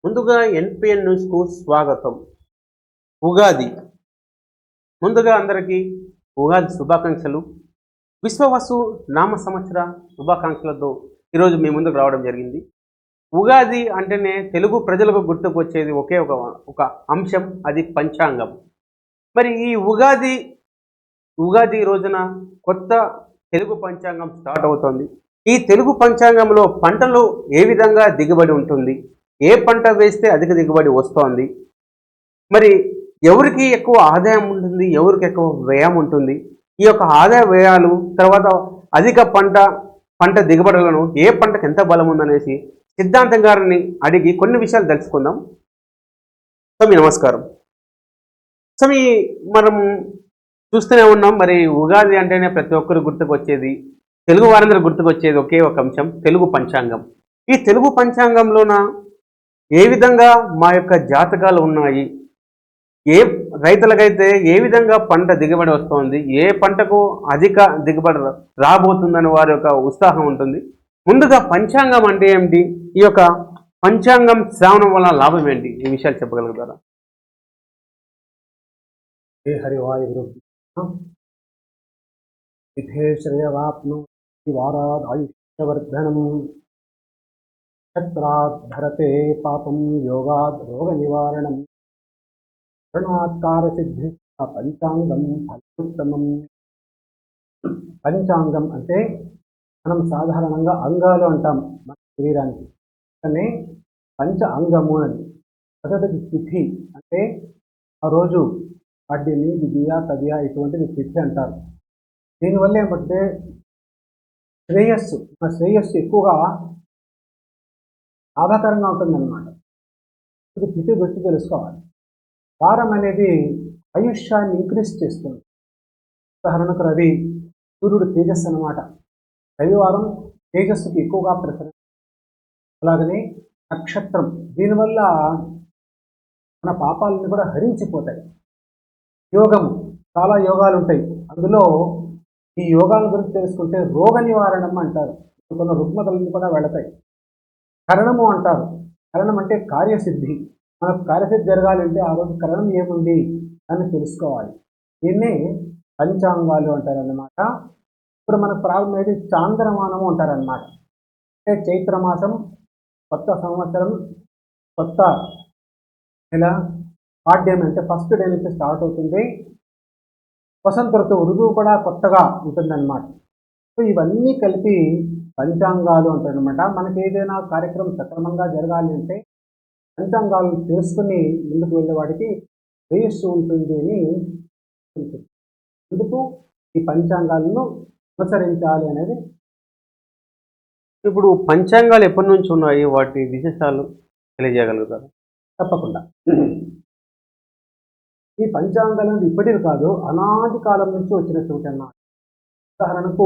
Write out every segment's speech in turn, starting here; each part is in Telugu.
ముందుగా ఎన్పిఎన్ న్యూస్కు స్వాగతం. ఉగాది ముందుగా అందరికీ ఉగాది శుభాకాంక్షలు. విశ్వవసు నామ సంవత్సర శుభాకాంక్షలతో ఈరోజు మీ ముందుకు రావడం జరిగింది. ఉగాది అంటేనే తెలుగు ప్రజలకు గుర్తుకొచ్చేది ఒకే ఒక అంశం, అది పంచాంగం. మరి ఈ ఉగాది రోజున కొత్త తెలుగు పంచాంగం స్టార్ట్ అవుతుంది. ఈ తెలుగు పంచాంగంలో పంటలు ఏ విధంగా దిగుబడి ఉంటుంది, ఏ పంట వేస్తే అధిక దిగుబడి వస్తోంది, మరి ఎవరికి ఎక్కువ ఆదాయం ఉంటుంది, ఎవరికి ఎక్కువ వ్యయం ఉంటుంది, ఈ యొక్క ఆదాయ వ్యయాలు తర్వాత అధిక పంట దిగుబడులను ఏ పంటకు ఎంత బలం ఉందనేసి సిద్ధాంతం గారిని అడిగి కొన్ని విషయాలు తెలుసుకుందాం. స్వామి నమస్కారం. స్వామి, మనం చూస్తూనే ఉన్నాం, మరి ఉగాది అంటేనే ప్రతి ఒక్కరు గుర్తుకొచ్చేది, తెలుగు వారందరూ గుర్తుకొచ్చేది ఒకే ఒక అంశం, తెలుగు పంచాంగం. ఈ తెలుగు పంచాంగంలోన ఏ విధంగా మా యొక్క జాతకాలు ఉన్నాయి, ఏ రైతులకైతే ఏ విధంగా పంట దిగుబడి వస్తుంది, ఏ పంటకు అధిక దిగుబడి రాబోతుందని వారి యొక్క ఉత్సాహం ఉంటుంది. ముందుగా పంచాంగం అంటే ఏమిటి, ఈ యొక్క పంచాంగం శ్రావణం వల్ల లాభం ఏంటి, ఈ విషయాలు చెప్పగలుగుతారా? हे हरिवायुगुरु विधेश्रयवाप्नोति वारादायुष्यवर्धनम् क्षत्रात् धरते पापं योगात् रोगनिवारणं ऋणात्कारसिद्धि పంచాంగం ఫలోత్తమం. పంచాంగం అంటే మనం సాధారణంగా అంగాలు అంటాం మన శరీరానికి, కానీ పంచ అంగము అని. మొదటిది తిథి, అంటే ఆ రోజు పాడ్యమి, విద్య, తదియ ఇటువంటిది తిథి అంటారు. దీనివల్ల ఏమంటే మన శ్రేయస్సు ఎక్కువగా లాభకరంగా ఉంటుందన్నమాట. ఇది తిథి గురించి తెలుసుకోవాలి. వారం అనేది ఆయుష్యాన్ని ఇంక్రీజ్ చేస్తుంది. ఉదాహరణకు రవి, సూర్యుడు తేజస్సు అన్నమాట. రవివారం తేజస్సుకి ఎక్కువగా ప్రిఫరెన్స్. అలాగనే నక్షత్రం, దీనివల్ల మన పాపాలన్నీ కూడా హరించిపోతాయి. యోగము, చాలా యోగాలు ఉంటాయి. అందులో ఈ యోగాల గురించి తెలుసుకుంటే రోగ నివారణం అంటారు. కొన్ని రుగ్మతలన్నీ కూడా వెళతాయి. కరణము అంటారు. కరణం అంటే కార్యసిద్ధి. మనకు కార్యసిద్ధి జరగాలంటే ఆ రోజు కరణం ఏముంది అని తెలుసుకోవాలి. దీన్నే పంచాంగాలు అంటారన్నమాట. ఇప్పుడు మనకు ప్రారంభమయ్యేది చాంద్రమానము అంటారన్నమాట. అంటే చైత్రమాసం, కొత్త సంవత్సరం, కొత్త నెల, పాడ్యం అంటే ఫస్ట్ డే నుంచి స్టార్ట్ అవుతుంది. వసంత ఋతువు కూడా కొత్తగా ఉంటుందన్నమాట. సో ఇవన్నీ కలిపి పంచాంగాలు అంటారనమాట. మనకి ఏదైనా కార్యక్రమం సక్రమంగా జరగాలి అంటే పంచాంగాలను తెలుసుకుని ముందుకు వెళ్ళే వాడికి శ్రేయస్సు ఉంటుంది అని ఉంటుంది. అందుకు ఈ పంచాంగాలను అనుసరించాలి అనేది. ఇప్పుడు పంచాంగాలు ఎప్పటి నుంచి ఉన్నాయి, వాటి విశేషాలు తెలియజేయగలుగుతారు? తప్పకుండా. ఈ పంచాంగాలు ఇప్పటివి కాదు, అనాది కాలం నుంచి వచ్చినటువంటి అన్నమాట. ఉదాహరణకు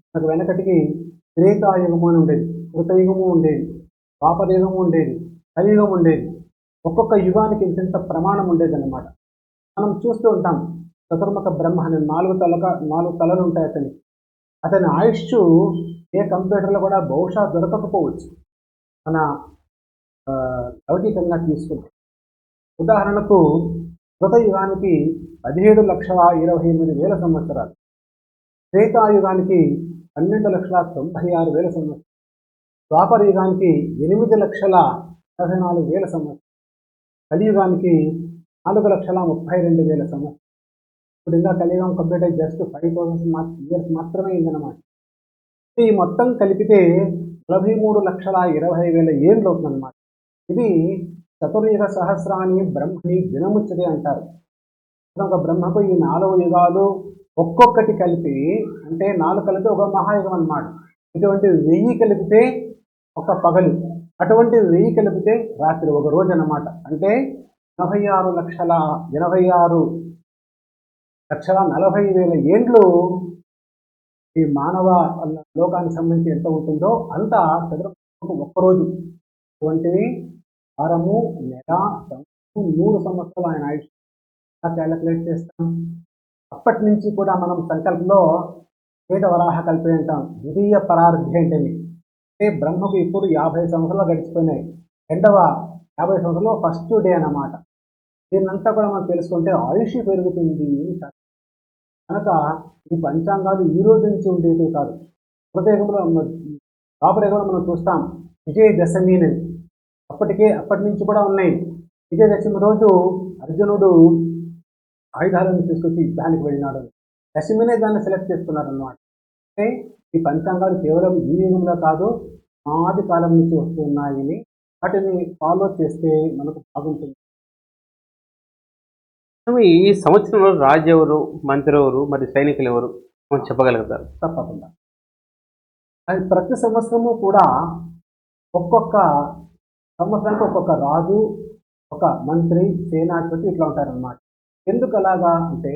మనకు వెనకటికి త్రేతాయుగము అని ఉండేది, కృతయుగము ఉండేది, ద్వాపరయుగము ఉండేది, కలియుగం ఉండేది. ఒక్కొక్క యుగానికి ఇంత ప్రమాణం ఉండేది అన్నమాట. మనం చూస్తూ ఉంటాం, చతుర్ముఖ బ్రహ్మ అనే 4 తలలు ఉంటాయి అతని ఆయుష్ ఏ కంప్యూటర్లో కూడా బహుశా దొరకకపోవచ్చు మన లౌకికంగా తీసుకుంటే. ఉదాహరణకు కృతయుగానికి 17,28,000 సంవత్సరాలు, త్రేతాయుగానికి 12,96,000 సంవత్సరాలు, ద్వాపర యుగానికి 8,84,000 సంవత్సరాలు, కలియుగానికి 4,32,000 సంవత్సరాలు. ఇప్పుడు ఇంకా కలియుగం కంప్లీట్ జస్ట్ 5,000 ఇయర్స్ మాత్రమే అయిందన్నమాట. ఈ మొత్తం కలిపితే 43,20,000 ఏళ్ళు అవుతుందన్నమాట. ఇది చతుర్యుగ సహస్రాన్ని బ్రహ్మని దినముచ్చది అంటారు. ఒక బ్రహ్మకు ఈ 4 యుగాలు ఒక్కొక్కటి కలిపి, అంటే 4 కలిపితే ఒక మహాయుగం అన్నమాట. ఇటువంటి 1000 కలిపితే ఒక పగలు, అటువంటి 1000 కలిపితే రాత్రి, ఒక రోజు అన్నమాట. అంటే 86,40,000 ఏండ్లు ఈ మానవ లోకానికి సంబంధించి ఎంత ఉంటుందో అంత చతుర్ముఖకు ఒక్కరోజు. ఇటువంటివి వారము, నెల, 3 సంవత్సరాలు ఆయన ఆయుష్ క్యాలిక్యులేట్ చేస్తాం. అప్పటి నుంచి కూడా మనం సంకల్పంలో వేదవరాహ కల్పే అంటాం. ద్వితీయ పరార్థి అంటే బ్రహ్మకు ఇప్పుడు 50 సంవత్సరాలు గడిచిపోయినాయి. రెండవ 50 సంవత్సరంలో ఫస్ట్ డే అన్నమాట. దీన్నంతా కూడా మనం తెలుసుకుంటే ఆయుష్ పెరుగుతుంది అని శాస్త్రం. కనుక ఈ పంచాంగాలు ఈ రోజు నుంచి ఉండేవి కాదు. కృతయుగంలో ద్వాపరయుగంలో మనం చూస్తాం విజయదశమి అని. అప్పటి నుంచి కూడా ఉన్నాయి. విజయదశమి రోజు అర్జునుడు ఆయుధాలను తీసుకొచ్చి యుద్ధానికి వెళ్ళినాడు. దశమినే దాన్ని సెలెక్ట్ చేసుకున్నారు అన్నమాట. అంటే ఈ పంచాంగాలు కేవలం ఈ యుగంలో కాదు, ఆది కాలం నుంచి వస్తున్నాయని వాటిని ఫాలో చేస్తే మనకు బాగుంటుంది. ఈ సంవత్సరంలో రాజు ఎవరు, మంత్రి ఎవరు, మరి సైనికులు ఎవరు మనం చెప్పగలుగుతారు? తప్పకుండా అది ప్రతి సంవత్సరము కూడా ఒక్కొక్క సంవత్సరానికి ఒక్కొక్క రాజు, ఒక మంత్రి, సేనాధిపతి ఇట్లా ఉంటారన్నమాట. ఎందుకు అలాగా అంటే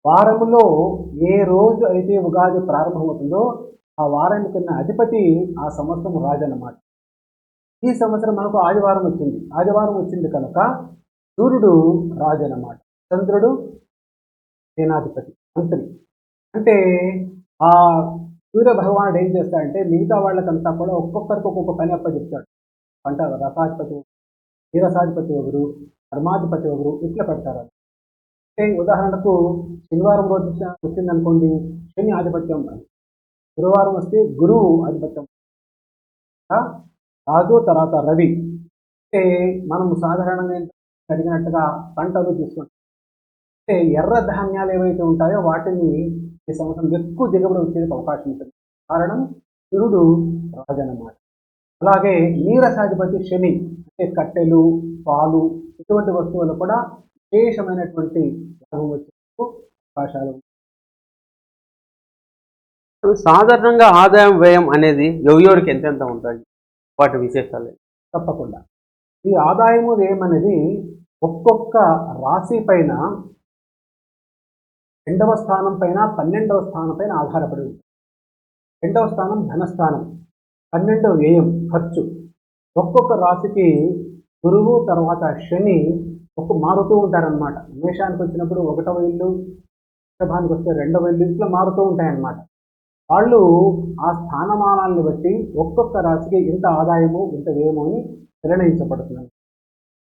వారంలో ఏ రోజు అయితే ఉగాది ప్రారంభమవుతుందో ఆ వారానికి ఉన్న అధిపతి ఆ సంవత్సరం రాజు అన్నమాట. ఈ సంవత్సరం మనకు ఆదివారం వచ్చింది కనుక సూర్యుడు రాజు అన్నమాట, చంద్రుడు సేనాధిపతి, మంత్రి. అంటే ఆ సూర్య భగవానుడు ఏం చేస్తాడంటే మిగతా వాళ్ళకంతా కూడా ఒక్కొక్కరికి ఒక్కొక్క పని అప్పచెప్తాడు. పంట రసాధిపతి, నీరసాధిపతి ఒకరు, ధర్మాధిపతి ఒకరు, ఇట్లా పెడతారు. అంటే ఉదాహరణకు శనివారం రోజు వచ్చిందనుకోండి శని ఆధిపత్యం, గురువారం వస్తే గురువు ఆధిపత్యం, రాజు తర్వాత రవి. అంటే మనం సాధారణంగా జరిగినట్టుగా పంటలు తీసుకుంటాం. అంటే ఎర్ర ధాన్యాలు ఏవైతే ఉంటాయో వాటిని ఈ సంవత్సరం ఎక్కువ దిగుబడి వచ్చేందుకు అవకాశం ఉంటుంది. కారణం సూర్యుడు రాజు అన్నమాట. అలాగే నీరసాధిపతి శని, అంటే కట్టెలు, పాలు ఇటువంటి వస్తువులు కూడా విశేషమైనటువంటి లాభం వచ్చేందుకు అవకాశాలు. సాధారణంగా ఆదాయం వ్యయం అనేది ఎవరికి ఎంతెంత ఉంటాయి, వాటి విశేషాలు? తప్పకుండా ఈ ఆదాయము వ్యయం అనేది ఒక్కొక్క రాశి పైన 2వ స్థానం పైన 12వ స్థానం పైన ఆధారపడి ఉంటుంది. 2వ స్థానం ధనస్థానం, 12వ వ్యయం ఖర్చు. ఒక్కొక్క రాశికి గురువు తర్వాత శని మారుతూ ఉంటారనమాట. మేషానికి వచ్చినప్పుడు 1వ ఇల్లు, వృషభానికి వస్తే 2వ ఇల్లు, ఇట్లా మారుతూ ఉంటాయన్నమాట. వాళ్ళు ఆ స్థానమానాన్ని బట్టి ఒక్కొక్క రాశికి ఇంత ఆదాయము ఇంత వ్యయము అని నిర్ణయించబడుతుంది.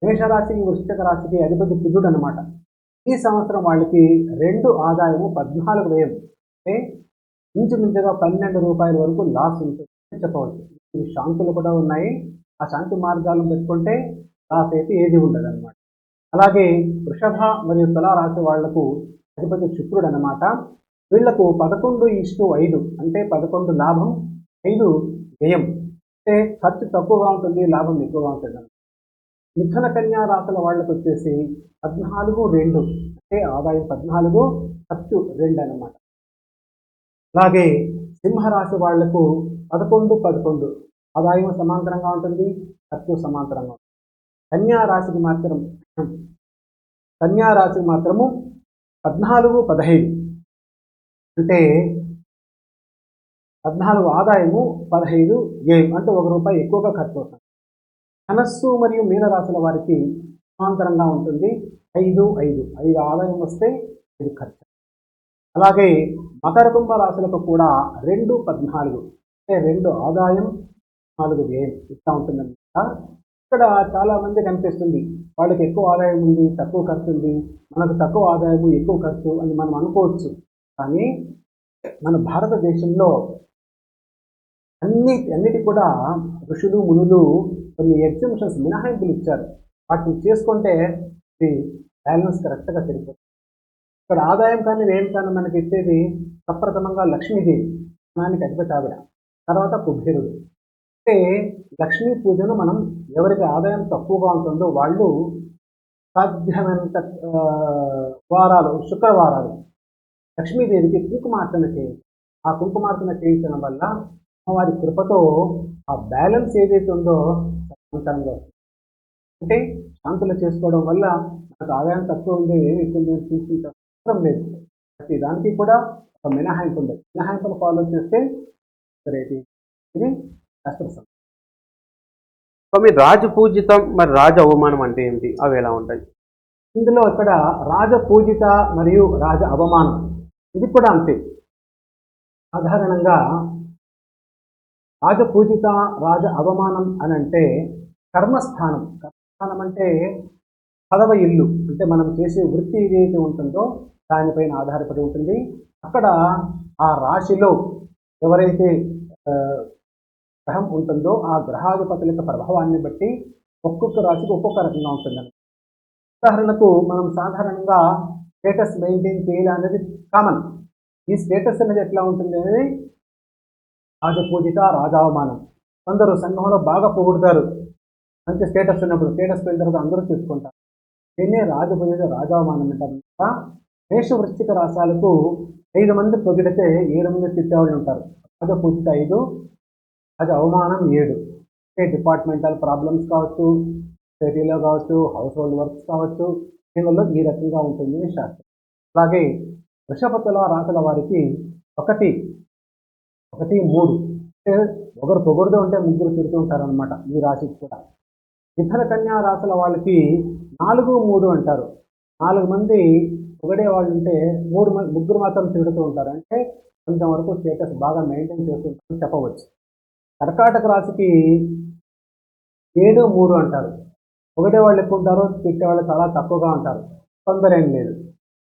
మేషరాశికి వృశ్చిక రాశికి అధిపతి బుధుడు అనమాట. ఈ సంవత్సరం వాళ్ళకి 2 ఆదాయము 14 వ్యయం, అంటే ఇంచుమించుగా 12 రూపాయల వరకు లాస్ ఉంటుంది చెప్పవచ్చు. ఈ శాంతులు కూడా ఉన్నాయి. ఆ శాంతి మార్గాలను పెట్టుకుంటే లాస్ అయితే ఏది ఉండదు అనమాట. అలాగే వృషభ మరియు తులా రాశి వాళ్లకు అధిపతి శుక్రుడు అనమాట. వీళ్లకు 11:5, అంటే 11 లాభం 5 వ్యయం, అంటే ఖర్చు తక్కువగా ఉంటుంది, లాభం ఎక్కువగా ఉంటుంది. మిథున కన్యా రాశుల వాళ్ళకు వచ్చేసి 14:2, అంటే ఆదాయం 14, ఖర్చు 2 అన్నమాట. అలాగే సింహరాశి వాళ్లకు 11, ఆదాయం సమాంతరంగా ఉంటుంది, ఖర్చు సమాంతరంగా ఉంటుంది. కన్యా రాశికి మాత్రము 14, 15, అంటే 14 ఆదాయము 15 వ్యయం, అంటే ₹1 ఎక్కువగా ఖర్చు అవుతుంది. ధనస్సు మరియు మీనరాశుల వారికి సమాంతరంగా ఉంటుంది, 5 ఆదాయం వస్తే 5 ఖర్చు. అలాగే మకర కుంభ రాశులకు కూడా 2, 14, అంటే 2 ఆదాయం 4 వ్యయం ఇట్లా ఉంటుందన్నమాట. ఇక్కడ చాలా మంది కనిపిస్తుంది వాళ్ళకి ఎక్కువ ఆదాయం ఉంది, తక్కువ ఖర్చు ఉంది, మనకు తక్కువ ఆదాయం ఎక్కువ ఖర్చు అని మనం అనుకోవచ్చు. కానీ మన భారతదేశంలో అన్నిటి కూడా ఋషులు మునులు కొన్ని ఎగ్జామ్షన్స్, మినహాయింపులు ఇచ్చారు. వాటిని చేసుకుంటే ఇది బ్యాలెన్స్ కరెక్ట్గా సరిపోతుంది. ఇక్కడ ఆదాయం కానీ వ్యయం కానీ మనకి ఇచ్చేది సప్రథమంగా లక్ష్మీదేవి, ధనానికి అధిపతి ఆవిడ, తర్వాత కుబేరుడు. అంటే లక్ష్మీ పూజను మనం ఎవరికి ఆదాయం తక్కువగా ఉంటుందో వాళ్ళు సాధ్యమైనంత వారాలు, శుక్రవారాలు లక్ష్మీదేవికి కుంకుమార్చన చేయాలి. ఆ కుంకుమార్చన చేయించడం వల్ల వారి కృపతో ఆ బ్యాలెన్స్ ఏదైతే ఉందో సమాంతరంగా వస్తుంది. అంటే శాంతులు చేసుకోవడం వల్ల మనకు ఆదాయం తక్కువ ఉంది, ఏమి ఎక్కువ తీసుకుంటే అవసరం లేదు. ప్రతి దానికి కూడా ఒక మినహాయింపు ఉండదు. మినహాయింపును ఫాలో చేస్తే ఇది శాస్త్రం. స్వామి, రాజపూజితం మరి రాజ అవమానం అంటే ఏంటి, అవి ఎలా ఉంటాయి? ఇందులో ఇక్కడ రాజపూజిత మరియు రాజ అవమానం, ఇది కూడా అంతే. సాధారణంగా రాజపూజిత, రాజ అవమానం అని అంటే కర్మస్థానం అంటే పదవ ఇల్లు, అంటే మనం చేసే వృత్తి ఏదైతే ఉంటుందో దానిపైన ఆధారపడి ఉంటుంది. అక్కడ ఆ రాశిలో ఎవరైతే ఆ, గ్రహం ఉంటుందో ఆ గ్రహాధిపతుల యొక్క ప్రభావాన్ని బట్టి ఒక్కొక్క రాశికి ఒక్కొక్క రకంగా ఉంటుందని. ఉదాహరణకు మనం సాధారణంగా స్టేటస్ మెయింటైన్ చేయాలి అనేది కామన్. ఈ స్టేటస్ అనేది ఎట్లా ఉంటుంది అనేది రాజపూజిత రాజావమానం. కొందరు సంఘంలో బాగా పొగుడుతారు, మంచి స్టేటస్ ఉన్నప్పుడు, స్టేటస్ పోయిన తర్వాత అందరూ చూసుకుంటారు. దీన్నే రాజపూజిత రాజావమానం అంటారు. మేష వృశ్చిక రాశాలకు 5 మంది పొగిడితే 7 మంది తిట్టేవాళ్ళు ఉంటారు. రాజపూజిత 5, రాజ అవమానం 7. అంటే డిపార్ట్మెంటల్ ప్రాబ్లమ్స్ కావచ్చు, సిటీలో కావచ్చు, హౌస్ హోల్డ్ వర్క్స్ కావచ్చు, దీనిలో ఈ రకంగా ఉంటుంది శాస్త్రం. అలాగే వృషభతుల రాశుల వారికి 1, 3 అంటే ఒకరు పొగుడుతూ ఉంటే ముగ్గురు తిరుగుతూ ఉంటారనమాట. ఈ రాశికి కూడా ఇతర కన్యా రాశుల వాళ్ళకి 4, 3 అంటారు. 4 మంది పొగడే వాళ్ళు ఉంటే ముగ్గురు మాత్రం తిరుగుతూ ఉంటారు. అంటే కొంచెం వరకు స్టేటస్ బాగా మెయింటైన్ చేస్తుంటారని చెప్పవచ్చు. కర్కాటక రాశికి 7, 3 అంటారు. పొగడే వాళ్ళు ఎక్కువ ఉంటారు, తిట్టేవాళ్ళు చాలా తక్కువగా ఉంటారు, తొందర ఏం లేదు.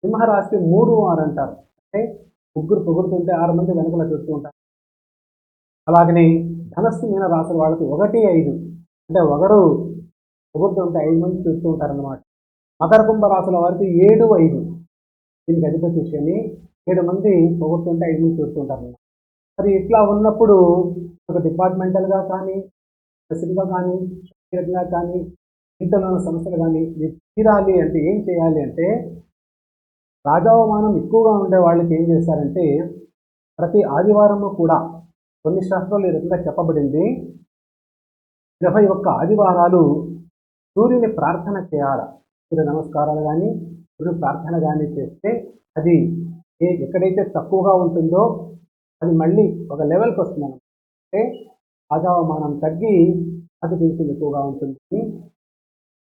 సింహరాశికి 3, 6 అంటారు. అంటే ముగ్గురు పొగుడుతుంటే 6 మంది వెనుకల చూస్తూ ఉంటారు. అలాగని ధనస్సు మీన రాశుల వాళ్ళకి 1, 5 అంటే ఒకరు పొగుడుతుంటే 5 మంది చూస్తూ ఉంటారన్నమాట. మకర కుంభ రాశుల వారికి 7, 5 దీనికి అధిపతి శని, 7 మంది పొగుడుతుంటే 5 మంది చూస్తూ ఉంటారన్నమాట. మరి ఇట్లా ఉన్నప్పుడు ఒక డిపార్ట్మెంటల్గా కానీ, స్పెసిఫిక్గా కానీ, శారీరకంగా కానీ, ఇంట్లో ఉన్న సమస్యలు కానీ మీరు తీరాలి అంటే ఏం చేయాలి అంటే, రాజావమానం ఎక్కువగా ఉండే వాళ్ళకి ఏం చేస్తారంటే ప్రతి ఆదివారము కూడా కొన్ని శాస్త్రాలు ఈ రకంగా చెప్పబడింది. 21 ఆదివారాలు సూర్యుని ప్రార్థన చేయాలి. సూర్య నమస్కారాలు కానీ, సూర్య ప్రార్థన కానీ చేస్తే అది ఎక్కడైతే తక్కువగా ఉంటుందో అది మళ్ళీ ఒక లెవెల్కి వస్తుంది. అంటే రాజావమానం తగ్గి అది కొంచెం ఎక్కువగా ఉంటుంది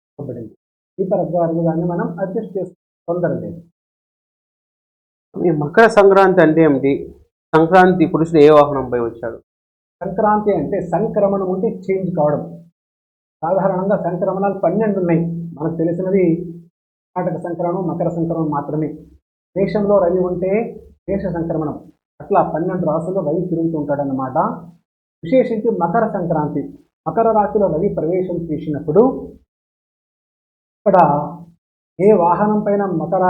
చెప్పబడింది. ఈ ప్రకారంగానే మనం అడ్జస్ట్ చేస్తే తొందర లేదు. ఈ మకర సంక్రాంతి అంటే ఏమిటి? సంక్రాంతి పురుషుడు ఏ వాహనంపై వచ్చాడు? సంక్రాంతి అంటే సంక్రమణం ఉంటే చేంజ్ కావడం. సాధారణంగా సంక్రమణాలు 12 ఉన్నాయి. మనకు తెలిసినది కర్ణాటక సంక్రమణం, మకర సంక్రమణం మాత్రమే. దేశంలో రవి ఉంటే దేశ సంక్రమణం. అట్లా 12 రాశుల్లో రవి తిరుగుతూ ఉంటాడన్నమాట. విశేషించి మకర సంక్రాంతి, మకర రాశిలో రవి ప్రవేశం చేసినప్పుడు ఇక్కడ ఏ వాహనం పైన మకర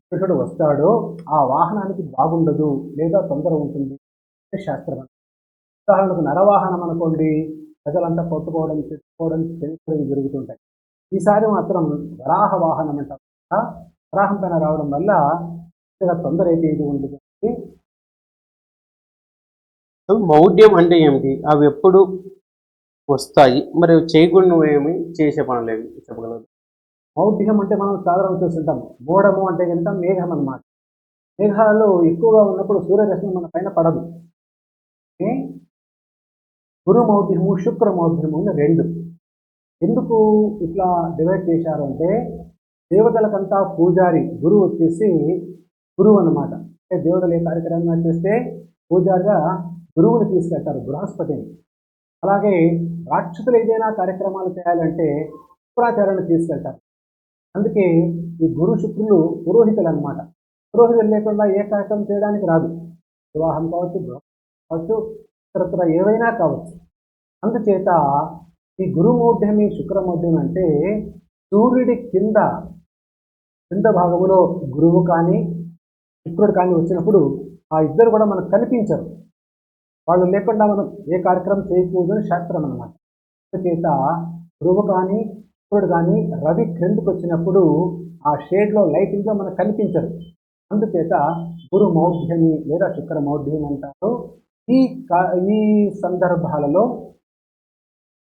పురుషుడు వస్తాడో ఆ వాహనానికి బాగుండదు లేదా తొందర ఉంటుంది అంటే శాస్త్రం. ఉదాహరణకు నరవాహనం అనుకోండి, ప్రజలంతా కొట్టుకోవడం, చెప్పుకోవడం, తెలుసుకోవడం జరుగుతుంటాయి. ఈసారి మాత్రం వరాహ వాహనం అంటారు. వరాహం పైన రావడం వల్ల తొందర అయితే ఇది ఉండదు. మౌఢ్యం అంటే ఏమిటి? అవి ఎప్పుడు వస్తాయి? మరి చేయకుండా ఏమి చేసే పనులేవి చెప్పగలరు? మౌఢ్యం అంటే మనం సాధారణ చూస్తుంటాం. మోడము అంటే కనుక మేఘం అన్నమాట. మేఘాలు ఎక్కువగా ఉన్నప్పుడు సూర్యరశ్మి మన పైన పడదు. గురు మౌఢ్యము, శుక్ర మౌఢ్యము అని 2. ఎందుకు ఇట్లా డివైడ్ చేశారు అంటే, దేవతలకంతా పూజారి గురువు వచ్చేసి గురువు అన్నమాట. అంటే దేవతలు ఏ కార్యక్రమం చేస్తే పూజారిగా గురువుని తీసుకెళ్తారు, బృహస్పతిని. అలాగే రాక్షసులు ఏదైనా కార్యక్రమాలు చేయాలంటే శుక్రాచార్యుని తీసుకెళ్తారు. అందుకే ఈ గురు శుక్రులు పురోహితులు అన్నమాట. పురోహితులు లేకుండా ఏ కార్యక్రమం చేయడానికి రాదు. వివాహం కావచ్చు, కావచ్చు, ఇతరత్ర ఏవైనా కావచ్చు. అందుచేత ఈ గురుమౌఢ్యమి, శుక్రమౌఢ్యం అంటే సూర్యుడి కింద భాగంలో గురువు కానీ శుక్రుడు కానీ వచ్చినప్పుడు ఆ ఇద్దరు కూడా మనకు కనిపించరు. వాళ్ళు లేకుండా మనం ఏ కార్యక్రమం చేయకూడదు అని శాస్త్రం అన్నమాట. అందుచేత గురువు కానీ శుక్రుడు కానీ రవి క్రిందికి వచ్చినప్పుడు ఆ షేడ్లో లైటింగ్గా మనకు కనిపించరు. అందుచేత గురు మౌఢ్యమి లేదా శుక్ర మౌఢ్యం అంటారు. ఈ సందర్భాలలో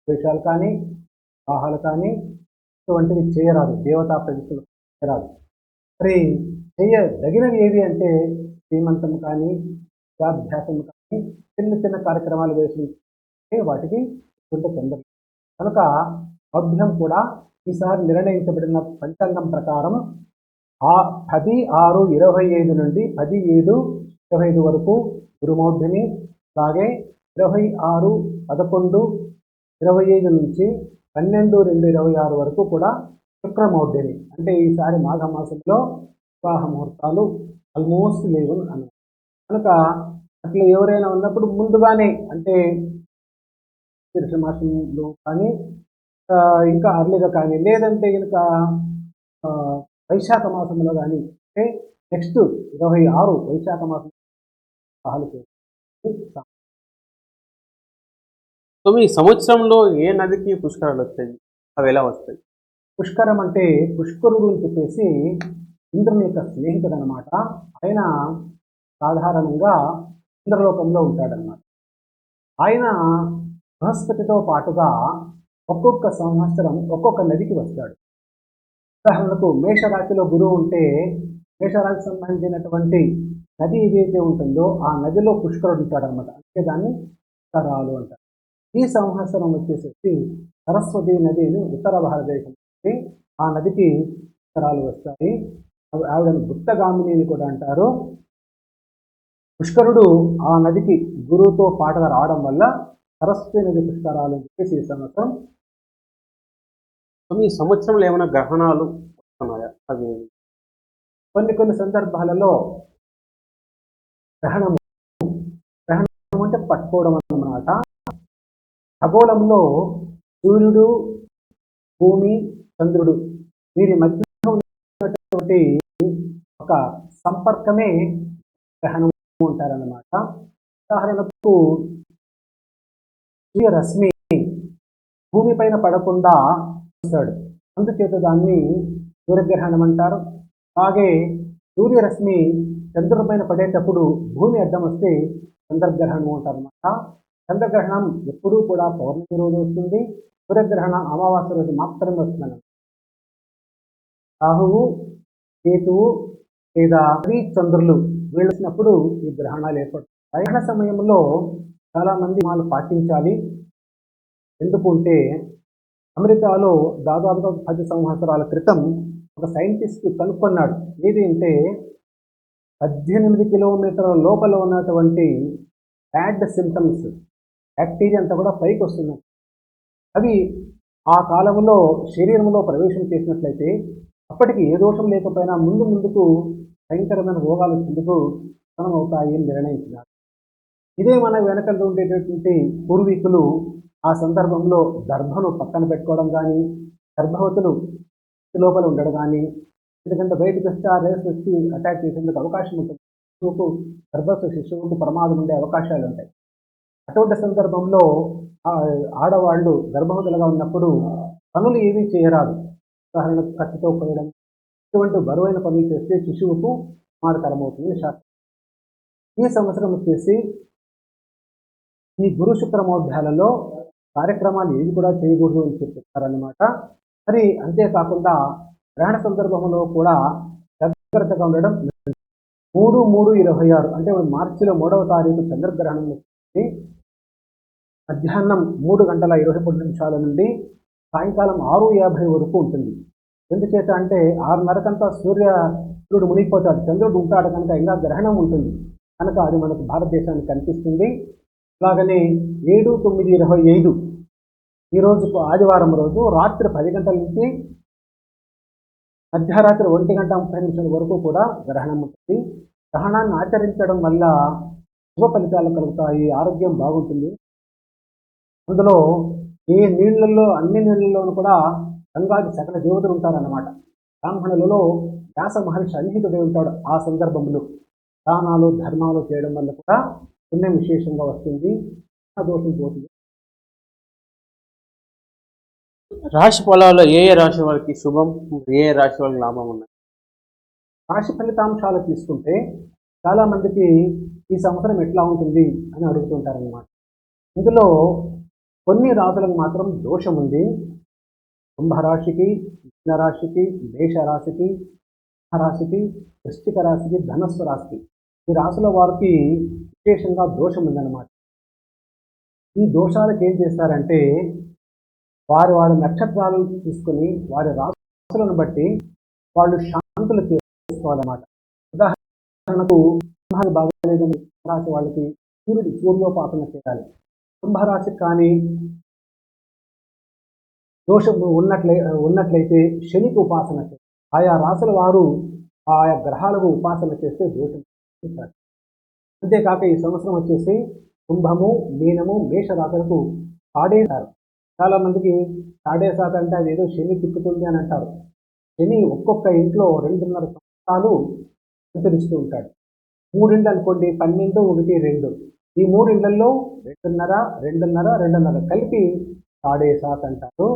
విషయాలు కానీ, వివాహాలు కానీ ఇటువంటివి చేయరాదు, దేవతా ప్రతిష్టలు చేయరాదు. మరి చేయదగినవి ఏవి అంటే శ్రీమంతం కానీ, విద్యాభ్యాసం కానీ, చిన్న చిన్న కార్యక్రమాలు వేసి వాటికి కొంత తొందర. కనుక మౌఢ్యం కూడా ఈసారి నిర్ణయించబడిన పంచాంగం ప్రకారం 10/6/25 నుండి 10/7/25 వరకు గురుమౌఢ్యమి, అలాగే 26/11/25 నుంచి 12/2/26 వరకు కూడా శుక్రమౌఢ్యమి, అంటే ఈసారి మాఘమాసంలో వివాహ ముహూర్తాలు ఆల్మోస్ట్ లేవు అన్నమాట. కనుక అట్లా ఎవరైనా ఉన్నప్పుడు ముందుగానే, అంటే మాసంలో కానీ ఇంకా అర్లీగా కానీ, లేదంటే కనుక వైశాఖ మాసంలో కానీ, అంటే నెక్స్ట్ 26 వైశాఖ మాసం పాలు చేసి సో మీ సంవత్సరంలో ఏ నదికి పుష్కరాలు వస్తాయి, అవి ఎలా వస్తాయి? పుష్కరం అంటే పుష్కరుడు అని చెప్పేసి ఇంద్రుని యొక్క స్నేహితుడు అనమాట. ఆయన సాధారణంగా ఇంద్రలోకంలో ఉంటాడనమాట. ఆయన బృహస్పతితో పాటుగా ఒక్కొక్క సంవత్సరం ఒక్కొక్క నదికి వస్తాడు. ఉదాహరణకు మేషరాశిలో గురువు ఉంటే మేషరాశికి సంబంధించినటువంటి నది ఏదైతే ఉంటుందో ఆ నదిలో పుష్కరుడు ఉంటాడనమాట. అంటే దాన్ని పుష్కరాలు అంటారు. ఈ సంవత్సరం వచ్చేసి సరస్వతి నది ఉత్తర భారతదేశం నుండి ఆ నదికి పుష్కరాలు వస్తాయి. ఆవిడను గుప్తగామిని అని కూడా అంటారు. పుష్కరుడు ఆ నదికి గురువుతో పాటుగా రావడం వల్ల సరస్వతి నది పుష్కరాలు అని చెప్పేసి ఈ సంవత్సరం. ఈ సంవత్సరంలో ఏమైనా గ్రహణాలు వస్తున్నాయా? అవి కొన్ని సందర్భాలలో గ్రహణం అంటే పట్టుకోవడం అన్నమాట. ఖగోళంలో సూర్యుడు, భూమి, చంద్రుడు వీరి మధ్య ఉన్నటువంటి ఒక సంపర్కమే గ్రహణం అంటారన్నమాట. ఉదాహరణకు సూర్యరశ్మి భూమి పైన పడకుండా వస్తాడు, అందుచేత దాన్ని సూర్యగ్రహణం అంటారు. అలాగే సూర్యరశ్మి చంద్రుడి పైన పడేటప్పుడు భూమి అడ్డం వస్తే చంద్రగ్రహణం అంటారన్నమాట. చంద్రగ్రహణం ఎప్పుడూ కూడా పౌర్ణమి రోజు వస్తుంది. సూర్యగ్రహణం అమావాస్య రోజు మాత్రమే వస్తుంది. రాహువు, కేతువు లేదా చంద్రులు వీళ్ళు వచ్చినప్పుడు ఈ గ్రహణాలు ఏర్పడతాయి. గ్రహణ సమయంలో చాలామంది వాళ్ళు పాటించాలి. ఎందుకు అంటే అమెరికాలో దాదాపుగా 10 సంవత్సరాల క్రితం ఒక సైంటిస్ట్ కనుక్కున్నాడు. ఏది అంటే 18 కిలోమీటర్ల లోపల ఉన్నటువంటి బ్యాడ్ సిమ్టమ్స్, బ్యాక్టీరియా అంతా కూడా పైకి వస్తున్నాయి. అవి ఆ కాలంలో శరీరంలో ప్రవేశం చేసినట్లయితే అప్పటికి ఏ దోషం లేకపోయినా ముందుకు భయంకరమైన రోగాలు వచ్చేందుకు అవుతాయి అని నిర్ణయించినారు. ఇదే మన వెనకలు ఉండేటటువంటి పూర్వీకులు ఆ సందర్భంలో గర్భను పక్కన పెట్టుకోవడం కానీ, గర్భవతులు లోపల ఉండడం కానీ, ఎందుకంటే బయటకు వస్తే ఆ రేస్ వచ్చి అటాక్ చేసేందుకు అవకాశం ఉంటుంది. శిశువుకు గర్భస్థ శిశువుకు ప్రమాదం ఉండే అవకాశాలు ఉంటాయి. అటువంటి సందర్భంలో ఆడవాళ్ళు గర్భవతులుగా ఉన్నప్పుడు పనులు ఏమీ చేయరాదు. ఉదాహరణకు కత్తితో కోయడం, ఇటువంటి బరువైన పనులు చేస్తే శిశువుకు ప్రమాదకరమవుతుంది శాస్త్రం. ఈ సంవత్సరం వచ్చేసి ఈ గురు శుక్రమౌఢ్యాలలో కార్యక్రమాలు ఏవి కూడా చేయకూడదు అని చెప్తారన్నమాట. మరి అంతేకాకుండా గ్రహణ సందర్భంలో కూడా జాగ్రత్తగా ఉండడం. 3/3/26 అంటే మార్చిలో 3వ తారీఖు చంద్రగ్రహణం వచ్చి మధ్యాహ్నం 3:23 నుండి సాయంకాలం 6:50 వరకు ఉంటుంది. ఎందుచేత అంటే 6:30కంతా సూర్యుడు మునిగిపోతాడు, చంద్రుడు ఉంటాడు కనుక ఇంకా గ్రహణం ఉంటుంది కనుక అది మనకు భారతదేశానికి కనిపిస్తుంది. అలాగనే 7/9/25 ఈ రోజు ఆదివారం రోజు రాత్రి 10 గంటల నుంచి మధ్యరాత్రి 1:30 వరకు కూడా గ్రహణం ఉంటుంది. గ్రహణాన్ని ఆచరించడం వల్ల శుభ ఫలితాలు కలుగుతాయి, ఆరోగ్యం బాగుంటుంది. అందులో అన్ని నీళ్ళల్లోనూ కూడా గంగాది సకల దేవతలు ఉంటారన్నమాట. బ్రాహ్మణులలో వ్యాస మహర్షి సన్నిహితుడై ఉంటాడు. ఆ సందర్భంలో దానాలు ధర్మాలు చేయడం వల్ల కూడా పుణ్యం విశేషంగా వస్తుంది, దోషం పోతుంది. రాశి ఫలాల్లో ఏ రాశి వాళ్ళకి శుభం, ఏ రాశి వాళ్ళకి లాభం ఉన్నాయి? రాశి ఫలితాంశాలు తీసుకుంటే చాలామందికి ఈ సంవత్సరం ఎట్లా ఉంటుంది అని అడుగుతుంటారన్నమాట. ఇందులో కొన్ని రాశులకు మాత్రం దోషం ఉంది. కుంభరాశికి, మీనరాశికి, మేషరాశికి, రాశికి, వృశ్చిక రాశికి, ధనస్సు రాశికి ఈ రాశుల వారికి విశేషంగా దోషం ఉందన్నమాట. ఈ దోషాలకు ఏం చేస్తారంటే వారి నక్షత్రాలు తీసుకుని వారి రాశులను బట్టి వాళ్ళు శాంతులు చేసుకోవాలన్నమాట. ఉదాహరణకు కుంభాలు బాగాలేదని రాశి వాళ్ళకి సూర్యోపాసన చేయాలి. కుంభరాశికి కానీ దోషం ఉన్నట్లయితే శనికి ఉపాసన చేస్తారు. ఆయా రాసుల వారు ఆయా గ్రహాలకు ఉపాసన చేస్తే దోషం తగ్గుతుంది. అంతేకాక ఈ సంవత్సరం వచ్చేసి కుంభము, మీనము, మేష రాశులకు తాడేశారు. చాలా మందికి తాడేసాత అంటే అది ఏదో శని తిప్పుతుంది అని అంటారు. శని ఒక్కొక్క ఇంట్లో 2.5 సంవత్సరాలు సంచరిస్తూ ఉంటాడు. 3 ఇండ్లు అనుకోండి, 12, 1, 2. ఈ 3 ఇండ్లలో 2.5 కలిపి సాడే సాత్ అంటారు.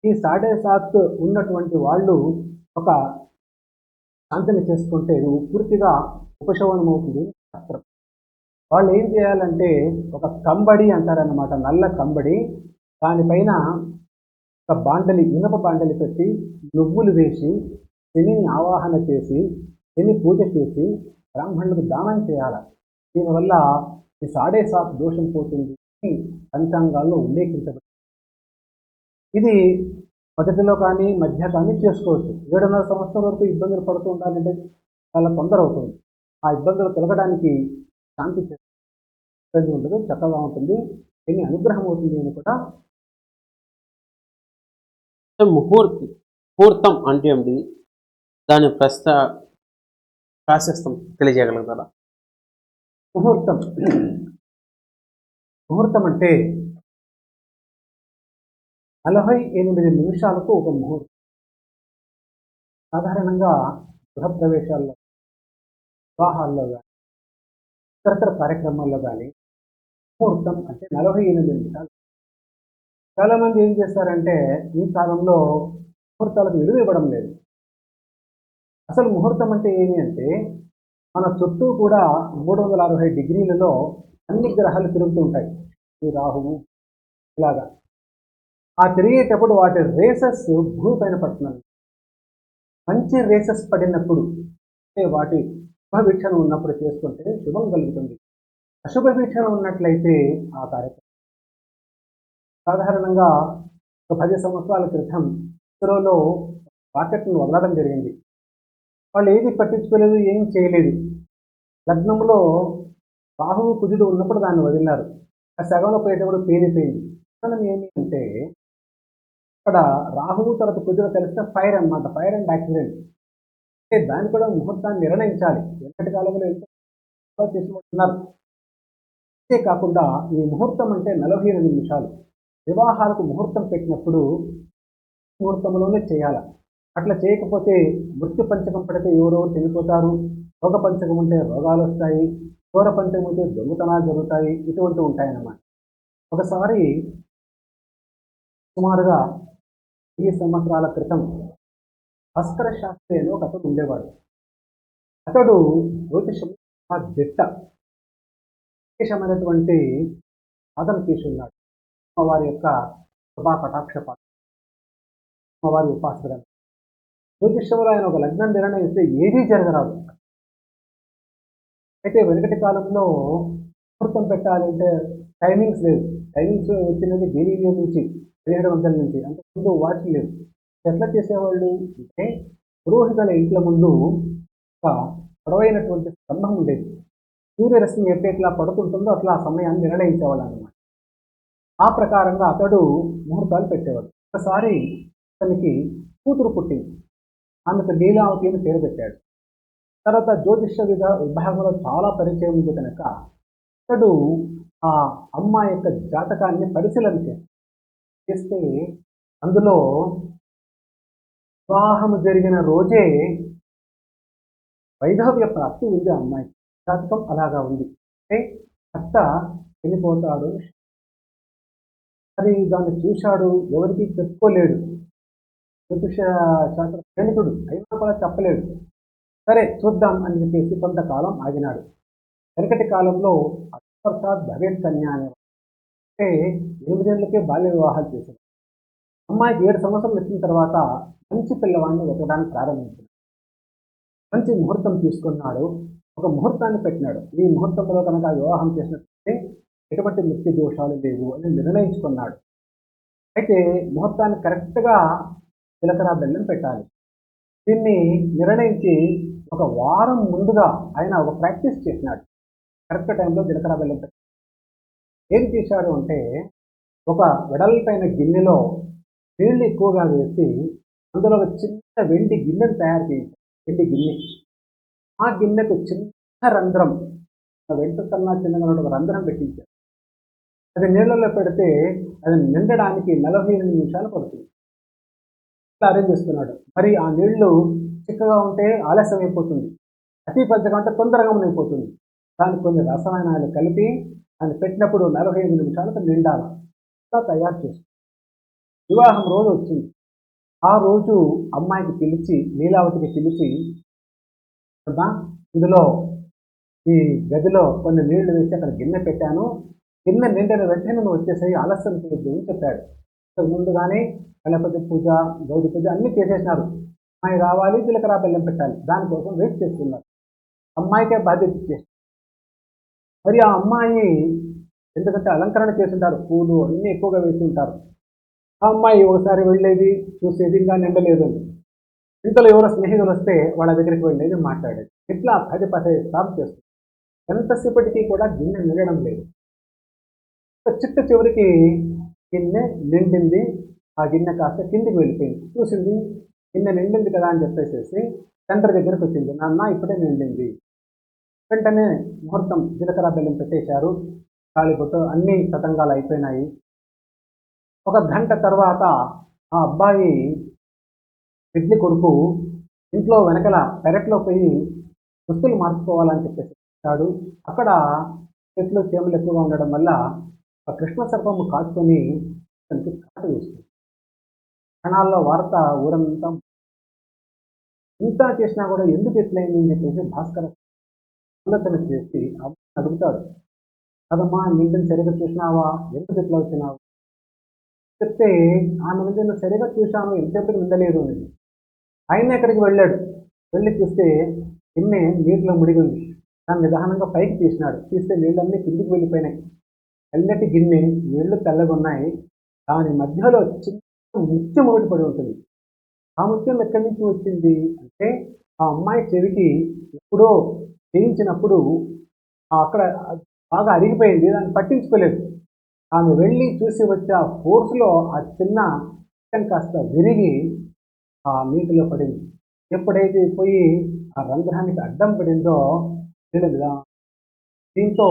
ఈ సాడే సాత్ ఉన్నటువంటి వాళ్ళు ఒక శాంతిని చేసుకుంటే పూర్తిగా ఉపశమనం అవుతుంది శాస్త్రం. వాళ్ళు ఏం చేయాలంటే ఒక కంబడి అంటారనమాట, నల్ల కంబడి, దానిపైన ఒక బాండలి, ఇనుప బాండలి పెట్టి నువ్వులు వేసి శనిని ఆవాహన చేసి శని పూజ చేసి బ్రాహ్మణులకు దానం చేయాలి. దీనివల్ల ఈ సాడే సాత్ దోషం పోతుంది అని పంచాంగాల్లో ఉల్లేఖించబడింది. ఇది మొదటిలో కానీ మధ్య కానీ చేసుకోవచ్చు. 7.5 సంవత్సరం వరకు ఇబ్బందులు పడుతూ ఉండాలంటే చాలా తొందర అవుతుంది. ఆ ఇబ్బందులు తొలగడానికి శాంతి ఇబ్బంది ఉండదు, చక్కగా ఉంటుంది, శని అనుగ్రహం అవుతుంది అని కూడా. ముహూర్తం అంటే ఏమిటి, దాని ప్రాశస్తం తెలియజేయగలుగుతారా? ముహూర్తం అంటే 48 నిమిషాలకు ఒక ముహూర్తం. సాధారణంగా గృహప్రవేశాల్లో, వివాహాల్లో కానీ ఇతరతర కార్యక్రమాల్లో కానీ ముహూర్తం అంటే 48 నిమిషాలు. చాలామంది ఏం చేస్తారంటే ఈ కాలంలో ముహూర్తాలకు విలువ ఇవ్వడం లేదు. అసలు ముహూర్తం అంటే ఏమి అంటే మన చుట్టూ కూడా 360 డిగ్రీలలో అన్ని గ్రహాలు తిరుగుతూ ఉంటాయి. ఈ రాహువు ఇలాగా ఆ తిరిగేటప్పుడు వాటి రేసెస్ భూమి పైన పడుతున్నాయి. మంచి రేసెస్ పడినప్పుడు అంటే వాటి శుభ వీక్షణ ఉన్నప్పుడు చేసుకుంటే శుభం కలుగుతుంది. అశుభ వీక్షణ ఉన్నట్లయితే ఆ కార్యక్రమం. సాధారణంగా ఒక 10 సంవత్సరాల క్రితం ఇస్రోలో రాకెట్ను వదలడం జరిగింది. వాళ్ళు ఏది పట్టించుకోలేదు, ఏం చేయలేదు. లగ్నంలో రాహువు కుజుడు ఉన్నప్పుడు దాన్ని వదిలినారు. ఆ సగంలో పోయేటప్పుడు పేలిపోయింది. కారణం ఏమి అంటే అక్కడ రాహువు తర్వాత కుజుడు కలిస్తే ఫైర్ అన్నమాట, ఫైర్ అండ్ యాక్సిడెంట్. అంటే దాన్ని కూడా ముహూర్తాన్ని నిర్ణయించాలి. వెనకటి కాలంలో ఎంతో చేసుకుంటున్నారు. అంతేకాకుండా ఈ ముహూర్తం అంటే 48 నిమిషాలు. వివాహాలకు ముహూర్తం పెట్టినప్పుడు ముహూర్తంలోనే చేయాలి. అట్లా చేయకపోతే మృత్యు పంచకం పడితే ఎవరెవరు చనిపోతారు, రోగ పంచకం ఉంటే రోగాలు వస్తాయి, ఘోర పంచకం ఉంటే దొంగతనాలు జరుగుతాయి, ఇటువంటివి ఉంటాయన్నమాట. ఒకసారి సుమారుగా 10 సంవత్సరాల క్రితం భాస్కర శాస్త్రి అని ఒక అతడు ఉండేవాడు. అతడు జ్యోతిషం దిట్ట, విశేషమైనటువంటి సాధన చేసి ఉన్నాడు. అమ్మవారి యొక్క కృపా కటాక్ష అమ్మవారి ఉపాసన. జ్యోతిష్యంలో ఆయన ఒక లగ్నం నిర్ణయిస్తే ఏదీ జరగరాదు. అయితే వెనకటి కాలంలో ముహూర్తం పెట్టాలంటే టైమింగ్స్ లేదు. టైమింగ్స్ వచ్చినది BBA నుంచి 1700 నుంచి, అంతకుముందు వాటి లేవు. ఎట్లా చేసేవాళ్ళు అంటే పురోహితుల ఇంట్ల ముందు ఒక పొడవైనటువంటి స్తంభం ఉండేది. సూర్యరశ్మి ఎట్లా పడుతుంటుందో అట్లా ఆ సమయాన్ని నిర్ణయించేవాళ్ళు అన్నమాట. ఆ ప్రకారంగా అతడు ముహూర్తాలు పెట్టేవాడు. ఒకసారి అతనికి కూతురు పుట్టింది. ఆమెకు లీలావతి అని పేరు పెట్టాడు. తర్వాత జ్యోతిష విభాగంలో చాలా పరిచయం ఉంది కనుక అతడు ఆ అమ్మాయి యొక్క జాతకాన్ని పరిశీలన చేస్తే అందులో వివాహము జరిగిన రోజే వైధవ్య ప్రాప్తి ఉంది. ఆ అమ్మాయి జాతకం అలాగా ఉంది. అంటే భర్త వెళ్ళిపోతాడు. అది దాన్ని చూశాడు, ఎవరికి చెప్పుకోలేడు. జ్యోతిష శాస్త్ర ప్రేమికుడు అయినా కూడా చెప్పలేడు. సరే చూద్దాం అని చెప్పేసి కొంతకాలం ఆగినాడు. వెనకటి కాలంలో అక్షరసాత్ భవేత్ కన్య అనే అంటే 8 ఏళ్ళకే బాల్య వివాహాలు చేశారు. అమ్మాయికి 7 సంవత్సరాలు వచ్చిన తర్వాత మంచి పిల్లవాడిని వెతకడానికి ప్రారంభించాడు. మంచి ముహూర్తం తీసుకున్నాడు. ఒక ముహూర్తాన్ని పెట్టినాడు. ఈ ముహూర్తంలో కనుక వివాహం చేసినట్లయితే ఎటువంటి మృత్యు దోషాలు లేవు అని నిర్ణయించుకున్నాడు. అయితే ముహూర్తాన్ని కరెక్ట్గా జీలకర్ర బెల్లం పెట్టాలి. దీన్ని నిర్ణయించి ఒక వారం ముందుగా ఆయన ఒక ప్రాక్టీస్ చేసినాడు. కరెక్ట్ టైంలో జీలకర్ర బెల్లం పెట్టాడు. ఏం చేశాడు అంటే ఒక వెడల్పైన గిన్నెలో నీళ్లు ఎక్కువగా వేసి అందులో ఒక చిన్న వెండి గిన్నెను తయారు చేయించారు. వెండి గిన్నె. ఆ గిన్నెకు చిన్న రంధ్రం, వెంట కన్నా చిన్నగా ఉన్న ఒక రంధ్రం పెట్టించారు. అది నీళ్ళలో పెడితే అది నిండడానికి 48 నిమిషాలు పడుతుంది. ఇట్లా అరేంజ్ చేస్తున్నాడు. మరి ఆ నీళ్లు చిక్కగా ఉంటే ఆలస్యం అయిపోతుంది, అతి పెద్దగా ఉంటే తొందరగా మునిగిపోతుంది. దానికి కొన్ని రసాయనాలు కలిపి దాన్ని పెట్టినప్పుడు 45 నిమిషాలకు నిండాలి. ఇట్లా తయారు చేస్తుంది. వివాహం రోజు వచ్చింది. ఆ రోజు అమ్మాయికి పిలిచి, లీలావతికి పిలిచి, "అమ్మా, ఇందులో ఈ గదిలో కొన్ని నీళ్లు వేసి అక్కడ గిన్నె పెట్టాను, గిన్నె నిండిన వెంటనే నువ్వు వచ్చేసేయి, ఆలస్యం చేయొద్దు" అని చెప్పాడు. ఇంతకు ముందుగానే గణపతి పూజ, గౌరీ పూజ అన్నీ చేసేసినారు. అమ్మాయి రావాలి, జీలకర్ర బెల్లం పెట్టాలి, దానికోసం వెయిట్ చేస్తున్నారు. అమ్మాయికే బాధ్యత ఇచ్చేసి, మరి ఆ అమ్మాయి ఎందుకంటే అలంకరణ చేస్తుంటారు, పూలు అన్నీ ఎక్కువగా వేసి ఉంటారు. ఆ అమ్మాయి ఒకసారి వెళ్ళేది, చూసేది, ఇంకా నిండలేదు అని. ఇంతలో ఎవరో స్నేహితులు వస్తే వాళ్ళ దగ్గరికి వెళ్ళేది, మాట్లాడేది. ఇట్లా 10-15 సార్లు చేస్తుంది. ఎంతసేపటికి కూడా గిన్నె నిండడం లేదు. చిట్ట చివరికి గిన్నె నిండింది. ఆ గిన్నె కాస్త కిందికి వెళ్ళిపోయింది. చూసింది, గిన్నె నిండింది కదా అని చెప్పేసేసి తండ్రి దగ్గరకు వచ్చింది. "నాన్న, ఇప్పుడే నిండింది." వెంటనే ముహూర్తం, జీలకర్ర బెల్లం పెట్టేశారు, తాళిబొట్టు అన్ని తతంగాలు అయిపోయినాయి. ఒక గంట తర్వాత ఆ అబ్బాయి పెద్ద కొడుకు ఇంట్లో వెనకల పెరట్లో పోయి దుస్తులు మార్చుకోవాలని చెప్పేసి వచ్చాడు. అక్కడ చెట్లు చేమలు ఎక్కువగా ఉండడం వల్ల ఆ కృష్ణ సర్పము కాచుకొని తనకి కాటు వేస్తుంది. క్షణాల్లో వార్త ఊరంతా. ఇంత చేసినా కూడా ఎందుకు ఎట్లయింది అని చెప్పేసి భాస్కర ఆలోచన చేసి అమ్మాయిని అడుగుతాడు. "కదమ్మా, నిండిని సరిగ్గా చూసినావా? ఎందుకు ఇట్లా వచ్చినావు?" చెప్తే ఆమె నుంచి "నేను సరిగా చూశాను, ఎంతసేపటికి నిండలేదు" అని. ఆయన ఎక్కడికి వెళ్ళాడు. వెళ్ళి చూస్తే గిన్నె నీటిలో మునిగి ఉంది. దాన్ని నిదానంగా పైకి తీసినాడు. తీస్తే నీళ్ళన్నీ కిందికి వెళ్ళిపోయినాయి. తెల్లటి గిన్నె, నీళ్లు తెల్లగా ఉన్నాయి. దాని మధ్యలో చిన్న ముత్యం ఒకటి పడి ఉంటుంది. ఆ ముత్యం ఎక్కడి నుంచి వచ్చింది అంటే, ఆ అమ్మాయి చెవికి ఎప్పుడో చేయించినప్పుడు అక్కడ బాగా అరిగిపోయింది, దాన్ని పట్టించుకోలేదు. ఆమె వెళ్ళి చూసి వచ్చే ఆ ఫోర్స్లో ఆ చిన్న ముత్యం కాస్త విరిగి ఆ నీటిలో పడింది. ఎప్పుడైతే పోయి ఆ రంధ్రానికి అడ్డం పడిందో నీళ్ళు, దీంతో